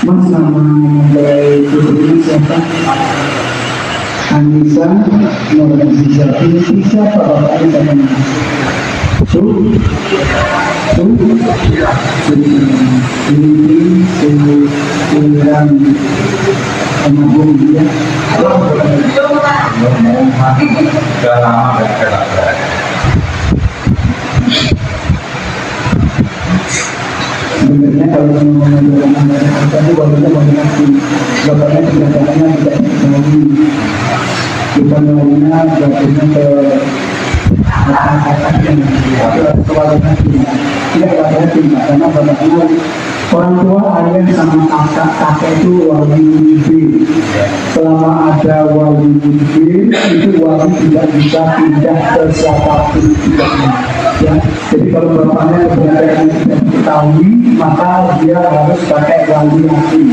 Mas nama mempelai putrinya siapa? Anissa Nurhaliza. Ini siapa bapaknya sama nama? Suliran Agung dia. Sudah lama berkeluarga. Sebenarnya kalau mau mengajarkan tadi wanita mengenai bapaknya kedatangannya tidak diketahui. Kita maunya jatuhnya ke masyarakat yang kewajiban tidak kewajiban karena bapaknya orang tua ayah sama kakek itu wali mudin. Selama ada wali mudin itu wali tidak bisa pindah ke siapapun. Ya, jadi kalau bapaknya kebenaran tidak diketahui maka dia harus pakai wali asli.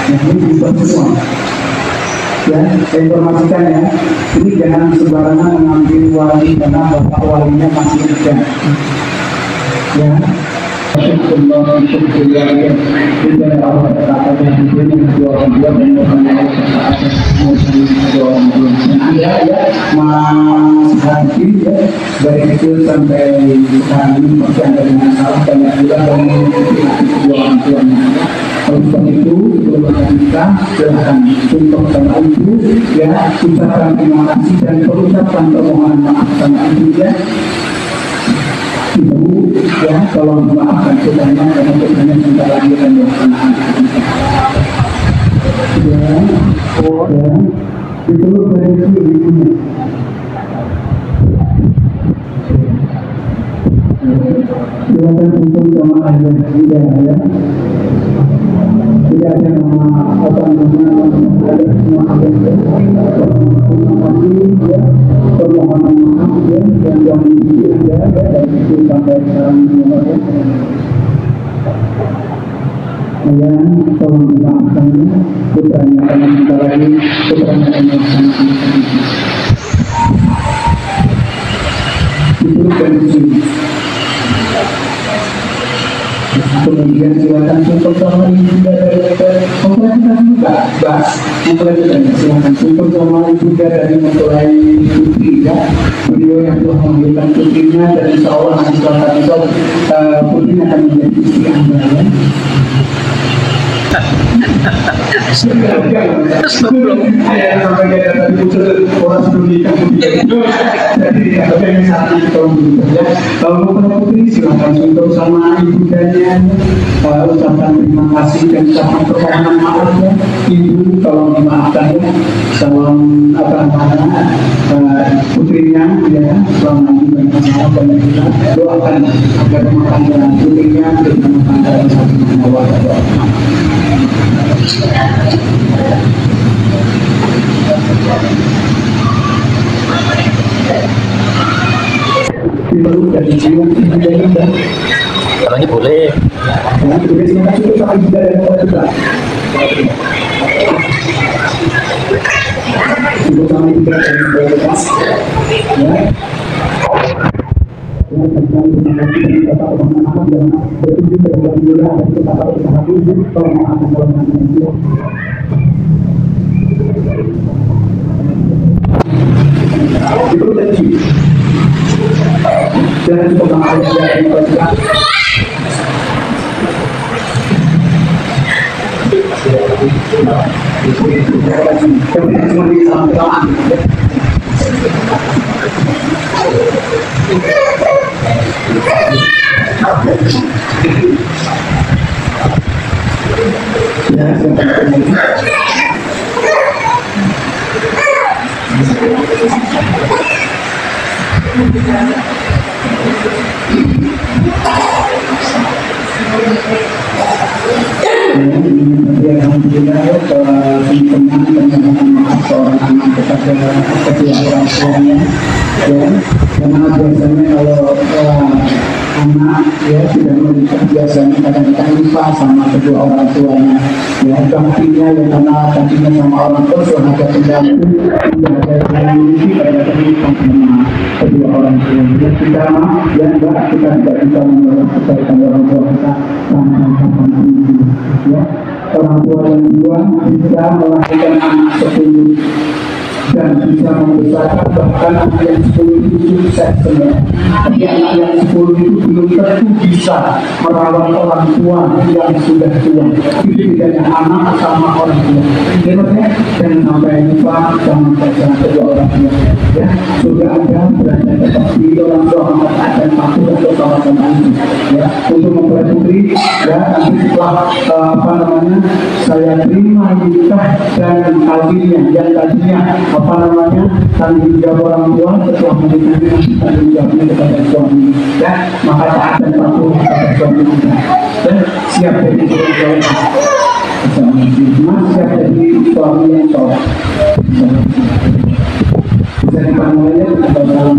Jadi bisa semua. Ya, saya informasikan ya, ini jangan sembarangan mengambil wali karena bapak walinya masih ada. Ya, Allah itu keluarga kita Allah katakan di sini dua dan ya Mas Hadi ya dari kecil sampai sekarang ini masih ada masalah banyak juga dan mengikuti dua orang tuanya. Untuk itu kita silahkan untuk sama ibu ya ucapkan terima kasih dan berucapkan permohonan maaf sama ibu ya. Ibu ya tolong maafkan kitanya karena kitanya sebentar lagi akan melaksanakan ya itu dari ibunya silakan untuk sama ayah tidak ya tidak ada nama apa namanya ada semua ayah permohonan maaf ya yang jangan dan itu sampai sekarang semua ya. Kemudian tolong dimaafkan putranya karena sebentar lagi putranya akan melaksanakan itu dari sini. Kemudian silakan untuk sama ibu dari mempelai juga bahas mempelai silakan untuk sama ibu dari mempelai putri ya beliau yang telah mengambilkan putrinya dan insya Allah nanti suatu saat putrinya akan menjadi istri anda ya. Kalau putri silakan untuk sama ibundanya ucapkan terima kasih dan ucapkan permohonan maaf ya ibu tolong dimaafkan ya salam apa namanya putrinya ya selama ini banyak masalah banyak kita doakan agar rumah tangga putrinya dengan rumah tangga yang satu membawa perlu dari jiwa tidak Namanya boleh. nanti terima kasih untuk sama juga dan juga untuk sama juga dan juga ya jangan cukup alhamdulillah teman-teman maaf seorang anak kepada kedua orang tuanya ya karena biasanya kalau anak ya sudah menikah biasanya kadang-kadang lupa sama kedua orang tuanya ya baktinya ya karena tadinya sama orang tua sudah ada pendamping sudah ada yang memiliki pada pernikahan sama kedua orang tua ya kita ya enggak kita tidak bisa membawa kebaikan orang tua kita sama ini ya orang tua yang dua bisa melahirkan anak 10 dan bisa membesarkan bahkan anak yang 10 itu sukses sebenarnya. Tapi anak yang 10 itu belum tentu bisa merawat orang tua yang sudah tua. Itu bedanya anak sama orang tua. Jadi jangan sampai lupa sama saja kedua orang tua. Ya, sudah ada berada seperti orang tua angkat dan patuh atau kawasan ini. Ya, untuk mempelai putri, ya nanti setelah saya terima nikah dan kawinnya yang tadinya tanggung jawab orang tua setelah menikah nanti tanggung jawabnya kepada suami, ya maka taat dan patuh kepada suami kita dan siap jadi orang tua siap jadi suami yang soleh. Bisa dipanggilnya dalam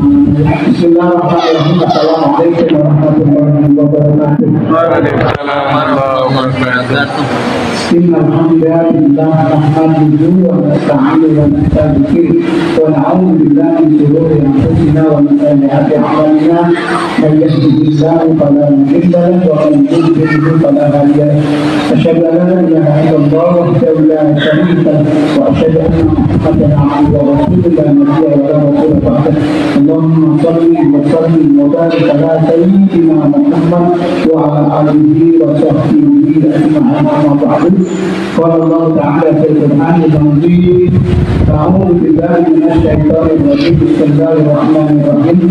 Bismillahirrahmanirrahim. Assalamualaikum warahmatullahi wabarakatuh. Waalaikumsalam warahmatullahi wabarakatuh. Alhamdulillah nahmaduhu wa nasta'inuhu wa nastaghfiruh wa na'udzu billahi min shururi anfusina wa min sayyiati a'malina may yahdihillahu fala mudilla lahu wa man yudlil fala hadiya lahu. Asyhadu an la ilaha illallah wahdahu la syarika lahu wa asyhadu anna Muhammadan abduhu wa rasuluhu la nabiyya wa la rasula ba'dahu. Allahumma shalli wa sallim wa barik ala sayyidina Muhammad wa ala alihi wa sahbihi ajma'in. Amma ba'du. قال الله تعالى في القرآن المجيد أعوذ بالله من الشيطان الرجيم بسم الله الرحمن الرحيم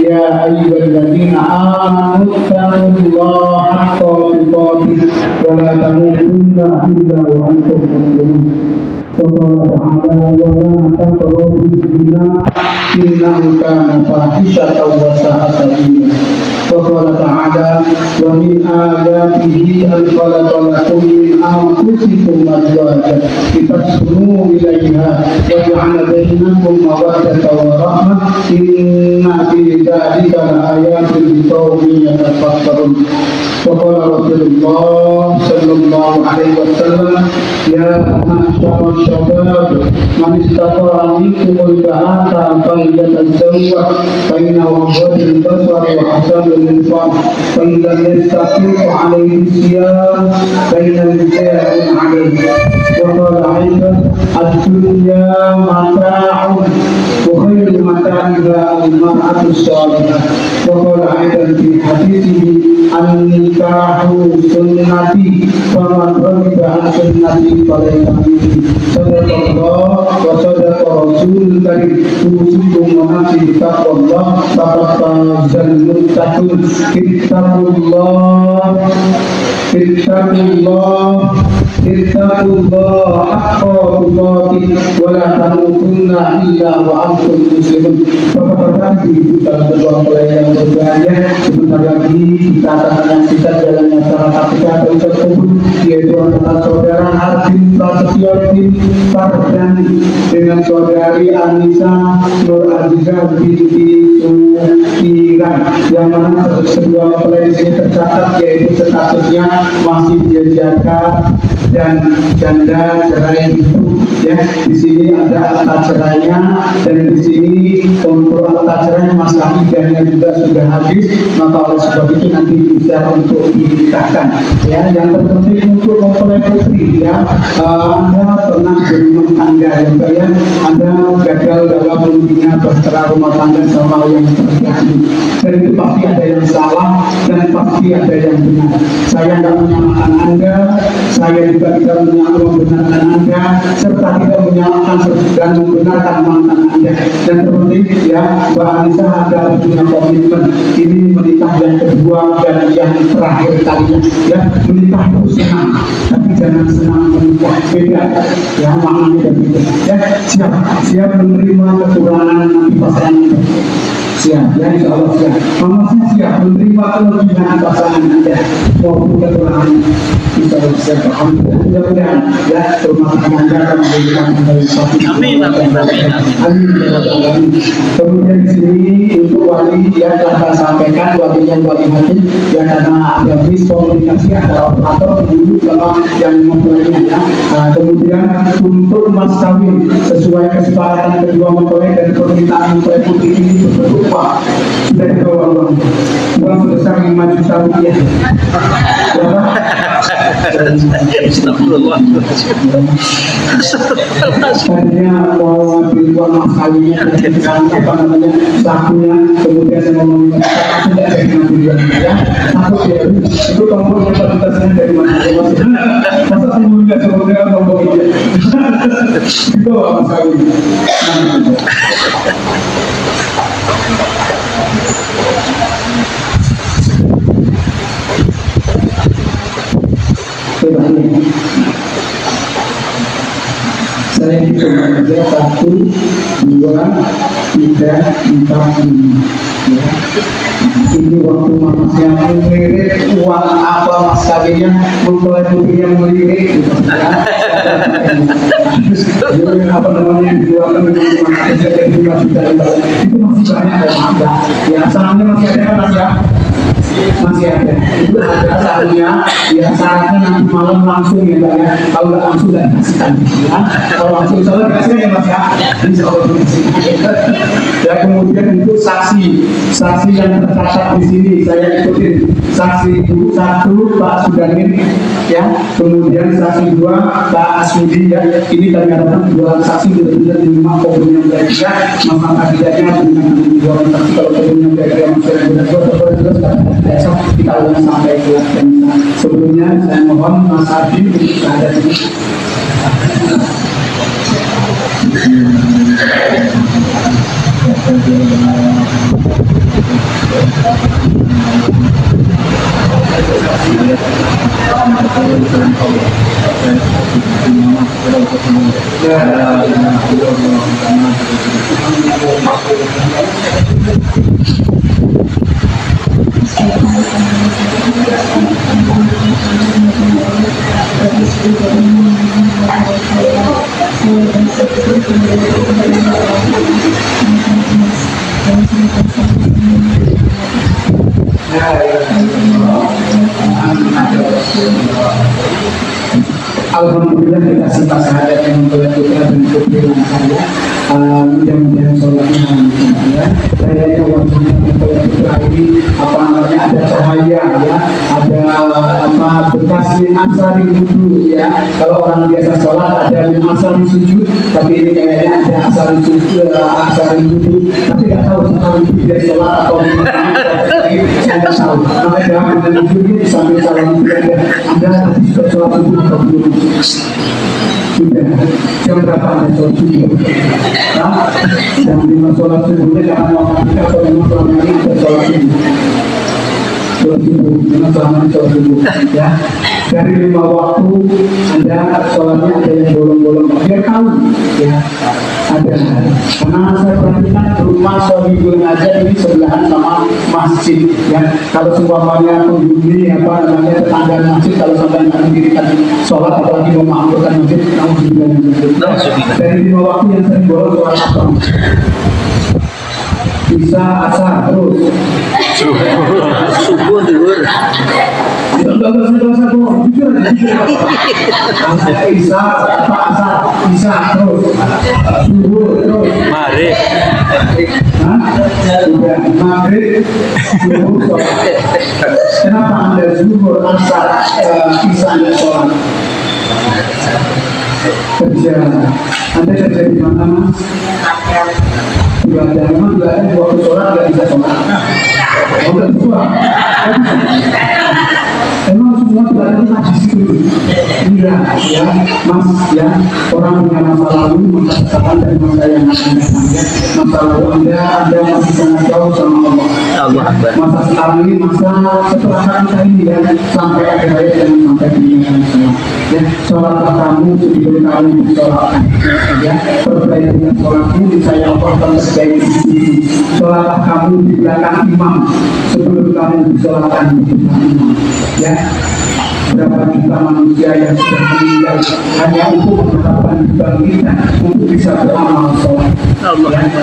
يا أيها الذين آمنوا اتقوا الله حق تقاته ولا تموتن إلا وأنتم مسلمون. وقال تعالى ولا تقربوا الزنا إنه كان فاحشة وساء سبيلا. وقال تعالى ومن آياته أن خلق لكم من أنفسكم أزواجا لتسكنوا إليها وجعل بينكم مودة ورحمة إن في ذلك لآيات لقوم يتفكرون. وقال رسول الله صلى الله عليه وسلم يا معشر الشباب من استطاع منكم الباءة فليتزوج فإنه غض البصر وحسن الإنسان فإن لم يستطيع عليه الصيام فإن الجاء عليه. وقال أيضا الدنيا متاع وخير متاعها المرأة الصالحة. وقال أيضا في حديثه النكاح سنتي فمن رغب عن سنتي فليس مني. صدق الله وصدق رسول الكريم. أوصيكم ونفسي بتقوى الله فقد فاز المتقون. اتقوا الله اتقوا الله حق تقاته ولا تموتن إلا وأنتم مسلمون. Bapak-bapak, ibu dalam kedua mempelai yang berbahagia, sebentar lagi kita akan menyaksikan jalannya masyarakat kita terucap kubur, yaitu antara saudara Arvin Prasetyo Pardani dengan saudari Anissa Nur Azizah binti Sukiran, yang mana kedua mempelai di sini tercatat yaitu statusnya masih dijaga dan janda cerai itu, ya. Di sini ada akta cerainya dan di sini untuk akta cerai masa idahnya juga sudah habis, maka oleh sebab itu nanti bisa untuk dinikahkan, ya. Yang terpenting untuk mempelai putri, ya, Anda pernah berumah tangga, ya, Anda gagal dalam membina bahtera rumah tangga sama yang terjadi, dan itu pasti ada yang salah dan pasti ada yang benar. Saya tidak menyalahkan Anda, saya juga tidak membenarkan Anda, serta tidak menyalahkan dan membenarkan mantan Anda. Dan terpenting, ya, Mbak Anissa Anda punya komitmen ini menikah yang kedua dan yang terakhir kalinya, ya. Menikah itu senang, tapi jangan senang menikah, beda, ya, maknanya berbeda, ya. Siap menerima kekurangan nanti pasangan siap, ya, insya Allah siap. Mama siap menerima kelebihan pasangan Anda maupun kekurangan, insya Allah siap. Alhamdulillah, mudah-mudahan, ya, rumah tangga Anda akan memberikan kembali satu. Amin. Kemudian di sini untuk wali, ya, kita sampaikan walinya wali hati, ya, karena ada miskomunikasi antara operator dulu sama yang mempelainya, ya. Kemudian untuk mas kawin sesuai kesepakatan kedua mempelai dan permintaan mempelai putri ini berupa sudah dibawa uang sebesar 5 juta rupiah. Berapa? Tadinya mau ngambil uang mas kawinnya, apa namanya, sakunya, kemudian saya ngomong aku tidak jadi ngambil uang ya, aku ya itu kamu kapasitasnya dari mana? Masa sebelumnya ngomong itu, itu mas kawin. Saya hitung aja 1, 2, 3, 4, 5 ya. Ini waktu mas yang melirik uang apa mas kawinnya mempelajari yang melirik gitu, ya. Jadi apa namanya dikeluarkan dengan aja dari 5 juta itu masih banyak ya mas ya. Salamnya masih ada mas ya. Masih ada, itu ada saatnya ya saatnya nanti malam langsung ya Mbak ya, kalau nggak langsung nggak dikasihkan ya. Kalau langsung soalnya dikasihkan ya Mas ya, insya Allah dikasihkan ya. Kemudian itu saksi yang tercatat di sini saya ikutin, saksi 1 Pak Sudamin ya, kemudian saksi 2 Pak Asudi ya. Ini kami harapkan 2 saksi benar-benar diterima kopinya mereka, masa kandidatnya dengan 2 saksi. Kalau kopinya mereka masih benar-benar besok kita ulang sampai ke sebelumnya saya mohon Mas Adi untuk ada di Alhamdulillah dikasih pasangan yang membuat putra dan putri saya. Mudah-mudahan sholatnya ya. Saya yang waktunya membuat putra ini apa namanya ada cahaya ya, ada apa bekas asari wudhu ya. Kalau orang biasa sholat ada asari sujud, tapi ini kayaknya ada asari sujud, asari wudhu. Tapi nggak tahu asari wudhu dia sholat atau saya nggak tahu. Namanya dengan wudhu sambil salam ada juga sholat wudhu atau belum? Sudah, jam berapa Anda sholat subuh? Jam 5 sholat subuhnya jangan mau kita kalau memang selama ini kita sholat subuh. Sholat subuh, memang selama ini sholat subuh ya. Dari 5 waktu Anda sholatnya ada yang bolong-bolong, biar tahu ya. Ada, karena saya perhatikan rumah Sohibul Najat ini sebelahan sama masjid ya. Kalau seumpamanya penghuni apa namanya tetangga masjid, kalau sampai mendirikan sholat apalagi memakmurkan masjid, kamu juga dari 5 waktu yang sering bolong sholat apa? Bisa asar terus subuh dulu. Isa, asar, Isa terus subuh terus Mari. Sudah maghrib subuh. Kenapa Anda subuh asar Isa Anda sholat? Kerja. Anda kerja di mana Mas? Ibadah memang juga ada waktu sholat nggak bisa sholat. Udah tua. Emang semua berada di situ. Enggak ya, Mas ya. Orang punya masa lalu, masa depan dan masa yang akan datang ya. Masa lalu Anda masih sangat jauh sama Allah. Masa sekarang ini, masa setelah kita ini ya, sampai akhir hayat dan sampai dunia semua. Ya, sholatlah kamu sebelum kamu disolatkan. Ya, perbaikan sholatmu disayang Allah dan sebaik itu. Sholatlah kamu di belakang imam sebelum kamu disolatkan di depan imam. Ya, berapa juta manusia yang sudah meninggal hanya untuk mendapatkan kebangkitan untuk bisa beramal sholat.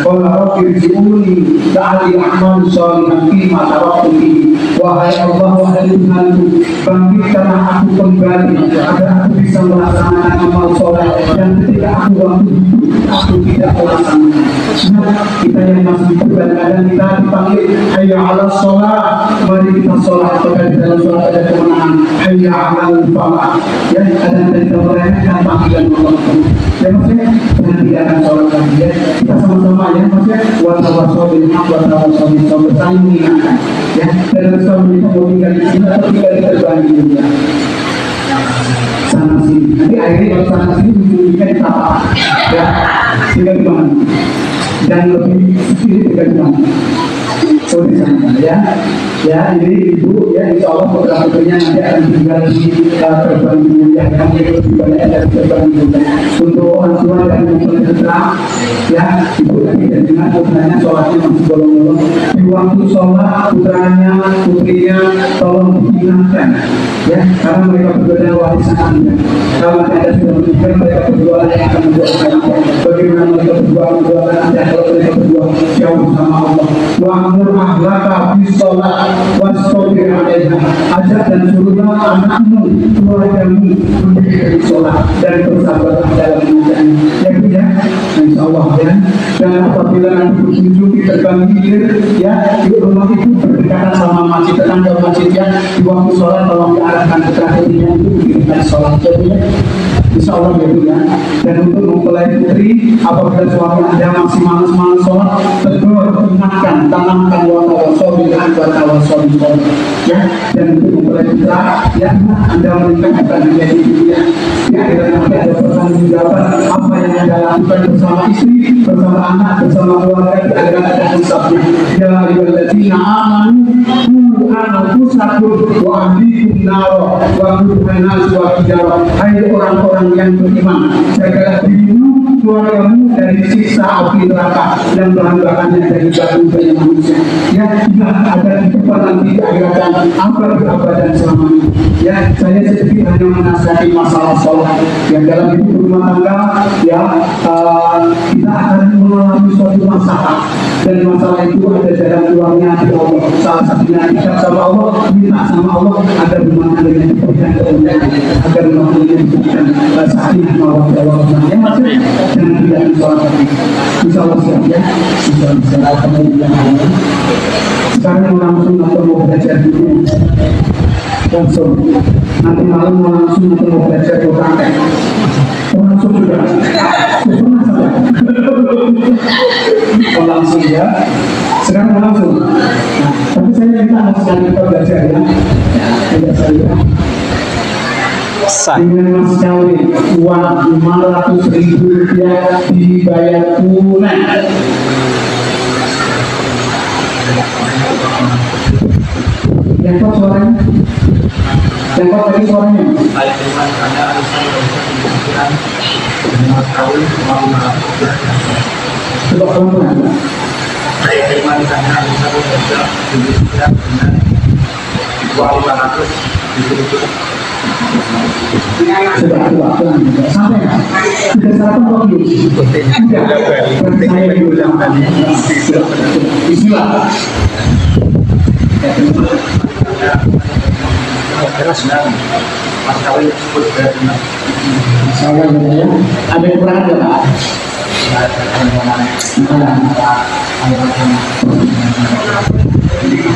Kalau firjiuni ta'ali amal sholihan fima taraktuki, wahai Allah, wahai Tuhanku, bangkitkanlah aku kembali agar aku bisa melaksanakan amal sholat yang ketika aku waktu hidup aku tidak melaksanakan. Kita yang masih hidup dan kadang kita dipanggil hayya ala sholat, mari kita sholat. Apakah di dalam sholat ada kemenangan? Hayya amal fa'al. Ya, ada dari dan panggilan Allah. Ya maksudnya menghentikan sholat lagi ya. Kita sama-sama ya maksudnya wasawasau bil haq wasawasau bis sabr, saling mengingatkan. Ya, dan bersama kita mau tinggal di sini atau tinggal di terbang dunia. Sana sini. Nanti akhirnya kalau sana sini ujung-ujungnya ditapak. Ya, tinggal di mana? Dan lebih sedikit tinggal di mana? Oh di sana ya. Ya, ini ibu ya, insya Allah beberapa putrinya nanti akan tinggal di terbang dunia. Kami lebih banyak dari terbang dunia. Untuk orang tua dan untuk putra, ya, ibu tadi dan dengan putranya sholatnya masih bolong-bolong. Di waktu sholat putranya, putrinya tolong diingatkan, ya, karena mereka berbeda warisan Anda. Kalau Anda sudah menikah, mereka berdua yang akan mendoakan Anda. Bagaimana mereka berdua mendoakan Anda kalau mereka berdua jauh sama Allah. Wa'amur ahlaka bis sholat wastabir 'alaiha. Ajak dan suruhlah anakmu, keluargamu untuk sholat dan bersabar dalam mengerjakannya. Ya Bu ya, insya Allah ya. Dan apabila nanti berkunjung di terbang hilir, ya, di rumah itu berdekatan sama masjid, tetangga masjid ya, di waktu sholat tolong diarahkan ke terakhirnya itu diberikan sholat ya Bu ya. Insya Allah ya Bu ya. Dan untuk mempelai putri, apabila suami Anda masih malas-malas sholat, tegur, ingatkan, tanamkan watawasau bil haq watawasau bis sabr. Ya, dan untuk mempelai putra, ya, Anda menikah bukan hanya di dunia. Di akhirat nanti ada pertanggungjawaban apa yang Anda lakukan bersama istri, bersama anak, bersama keluarga, di akhirat ada hisabnya. Ya ayyuhalladzina amanu anfusakum wa ahlikum naro wa qudha nas wa hijabah. Hai orang-orang yang beriman, jagalah dirimu, keluargamu dari siksa api neraka dan bahan-bahannya dari batu banyak manusia. Ya, tidak ada di depan nanti di akhirat abad-abadan selamanya. Ya, saya sedikit hanya menasihati masalah sholat. Yang dalam hidup rumah tangga, ya, kita akan mengalami suatu masalah. Dan masalah itu ada jalan keluarnya di Allah. Salah satunya kita sama Allah, minta sama Allah agar rumah tangga diberikan kemudahan, agar rumah tangga diberikan sakinah mawaddah warahmah. Yang maksudnya jangan tidak sholat lagi. Insya Allah siap ya. Insya Allah kemudian sekarang langsung atau mau belajar dulu langsung. Nanti malam mau langsung atau mau belajar dulu praktek. Langsung sudah. Oh langsung ya. Sekarang langsung. Nah, tapi saya minta sekali kita belajar ya. Tidak saya. Dengan mas kawin uang 500.000 rupiah dibayar tunai. Yang kok suaranya? Yang kok tadi suaranya? Coba pelan-pelan. Saya terima di sana bisa bekerja dengan uang 500 sudah pelan sampai sudah sarapan kok saya dulu tadi Bismillah. Mas kawin sebut saya ya. Ada yang kurang ada Pak?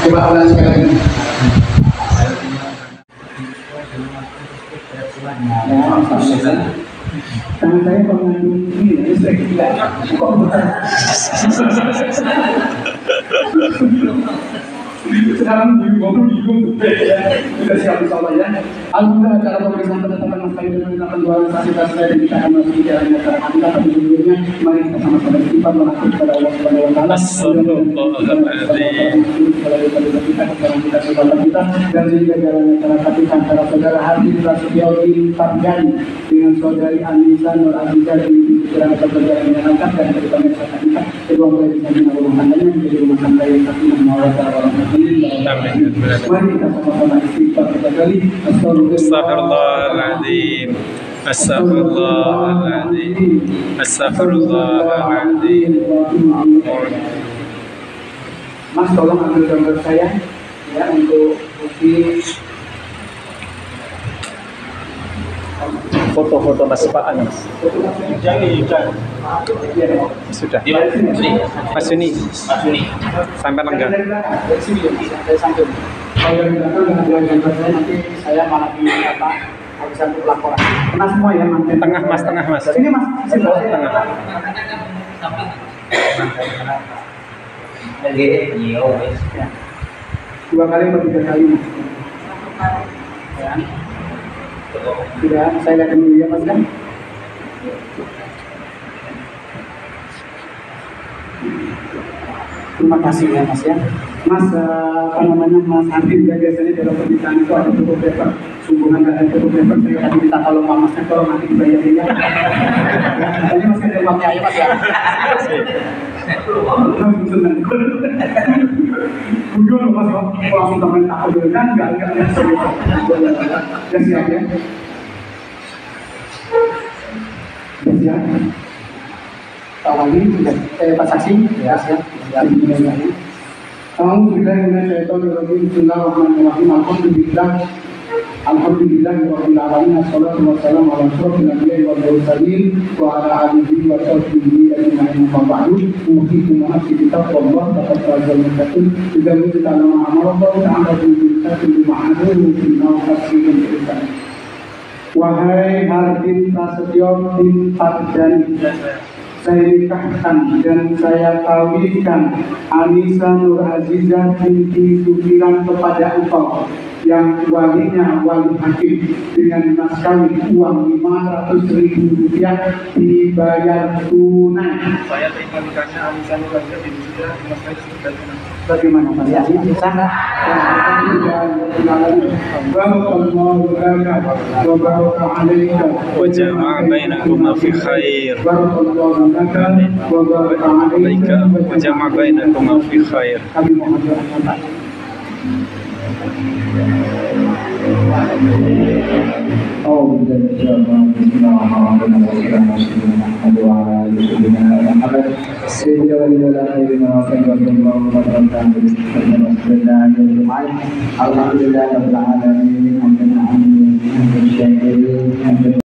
Coba ulang sekali lagi. Karena saya mengandung ini listrik tidak kok sekarang bingung ya. Sudah siap insyaallah ya. Alhamdulillah acara pemeriksaan penetapan mas kawin dan penetapan dua fasilitas saya dan kita akan masuk di jalannya acara kita pada sebelumnya. Mari kita sama-sama beristighfar mengatur kepada Allah Subhanahu wa taala. Kita dan juga jalannya acara kita antara saudara Hadi Prasetyogi Farjani dengan saudari Anissa Nur Aziza di jalan pekerjaan yang angkat dan kita mengesahkan kita kedua mulai bisa rumah tangganya menjadi rumah tangga yang sakinah mawaddah warahmah. Mari kita sama-sama istighfar kita kali. Astagfirullahaladzim. Astagfirullahaladzim. Astagfirullahaladzim. Mas tolong ambil gambar saya ya untuk bukti Foto-foto Mas Pak Anas. Sudah. Mas Suni. Sampai lenggang. Dari belakang, dari sini, dari samping. Kalau yang belakang dengan dua jenggot saya nanti saya malah di apa? Bisa untuk laporan. Kena semua ya mas. Tengah mas, tengah mas. Ini mas, sini mas. Tengah. Ya. 2 kali atau 3 kali mas. Ya. Sudah, saya lihat dulu ya mas kan. Terima kasih ya mas ya. Mas apa namanya Mas Andin ya, biasanya dalam pernikahan itu ada cukup paper. Sungguhan ada cukup paper. Saya tadi minta kalau masnya kalau nanti dibayarin ya. Tadi masih ada uangnya aja mas ya. Bujur loh mas, langsung temen aku dulu kan enggak serius. Ya siap ya. Ya siap. Awali sudah Pak Saksi ya siap. Bismillahirrahmanirrahim. Alhamdulillahirabbil alamin. Wassalatu wassalamu ala asyrofil anbiya'i wal mursalin wa ala alihi wa sahbihi ajma'in. Amma ba'du. Usikum wa nafsi bittaqwallah faqad fazal muttaqin. Idza kuntum ma amara Allah ta'ala bil ma'ruf wa nahy 'anil munkar. Wahai Hardin Prasetyo bin Fardani, saya nikahkan dan saya kawinkan Anissa Nur Azizah binti Sukiran kepada engkau yang walinya wali hakim dengan mas kawin uang Rp500.000 dibayar tunai. Saya terima nikahnya Anissa Nur Azizah binti Sukiran dengan saya sudah tunai. Bagaimana Mas? Ya, bisa. وجمع بينكما في خير وجمع بينكما في خير. Alhamdulillah.